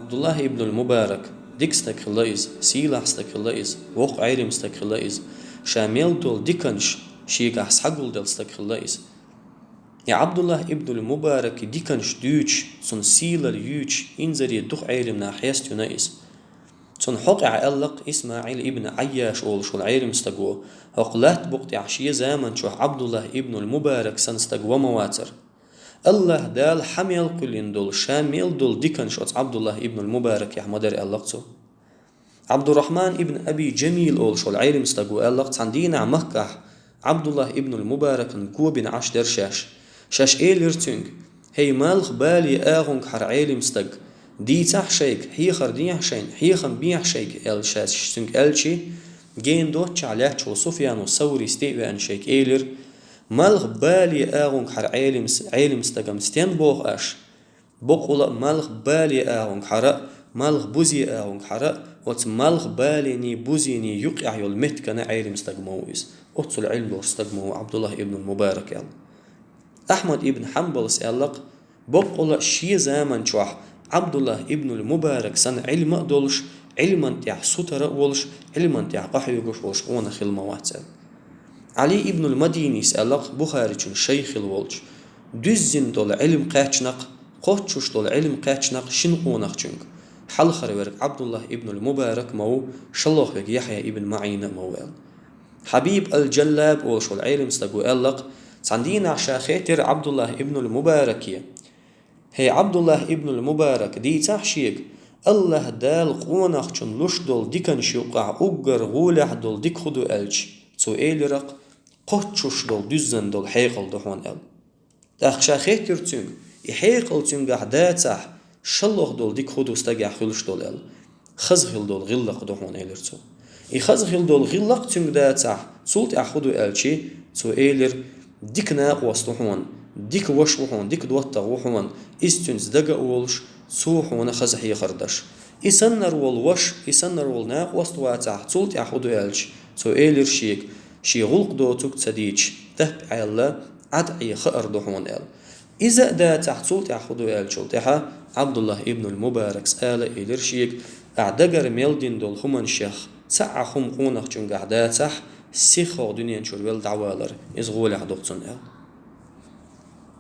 عبد الله ابن المبارك ديكستك خلايز سيلاحستك خلايز وق عيرمستك خلايز شامل دول ديكنش شيك أحسحقل دلستك خلايز يا عبد الله ابن المبارك ديكنش دوش سن سيلر يوش إنزري دخ عيرمنا حيست ينايز سن حقع ألق إسماعيل ابن عياش أول شو العيرم استقوى هقلات بقت عشية زمن شو عبد الله ابن المبارك سن استقوى مواتر الله دال حمل كلين دول شامل دول ديكن شوت عبد الله ابن المبارك يا مدر ألقتو عبد الرحمن ابن أبي جميل أول شو العيرم استقوى ألقت عندنا مكة عبد الله ابن المبارك نكو بن عش درشاش شاش إيلرتونج هي مالخ بالي آغنك حر عيلم استق دي تح شيك حيخر ديح شين حيخن بيح شيك ال شاش سنك الشي جين دوتش عليه شو سفيان وثوري استيبي ان شيك ايلر مالغ بالي اغونك حر عيلم استقم ستين بوغ اش بقول مالغ بالي اغونك حر مالغ بوزي اغونك حر وت مالغ باليني بوزيني يقع يول مت كان عيلم استقمويس اوتسو العلم دور استقمو عبد الله ابن المبارك يلا احمد ابن حنبل سألق بقول شي زمن شوح عبد الله ابن المبارك سن علم دولش علما تاع ستر ولش علما تاع قحيوش ولش وانا خل مواتل علي ابن المديني سألق بخاري الشيخ الولش دزن دول علم قاتشنق قوتشوش دول علم قاتشنق شنقونق جنق حل خرورك عبد الله ابن المبارك مو شلوخ يحيى ابن معين موال حبيب الجلاب ولش العلم استقو ألق سندين عشا خيتر عبد الله ابن المبارك هي عبد الله ابن المبارك دي تحشيك الله دال قوناخ چون لش دول ديكن شيوقع اقر غولح دول ديك خدو الج سو ايلرق قوتشوش دول دزن دول حيقل دهون ال تخشا خيتر تون يحيقل تون قعداتح شلوخ دول ديك خدو استقع خلش دول ال خزغل دول غلق دهون ايلرتو يخزغل دول غلق تون داتح سولت اخدو الجي سو ايلر ديك ناقوس دهون ديك وش وحون ديك دوتا وحون استنز دقا ولش سوحون خزح يخردش يسنر وش يسنر ناق وسط واتع تولت ياخدو يالش سو ايلر شيك شي غلق دوتك تديج تهب عيلا عدعي خأر دحون ال إذا دا تحت ياخدو يالش تحا عبد الله ابن المبارك سأل ايلر شيك اعدقر ميلدين دول خمان شيخ ساعة خم قونخ جنگ اعداتح سيخو دنيا نشور ويل دعوالر إز غولي عدوكتون ال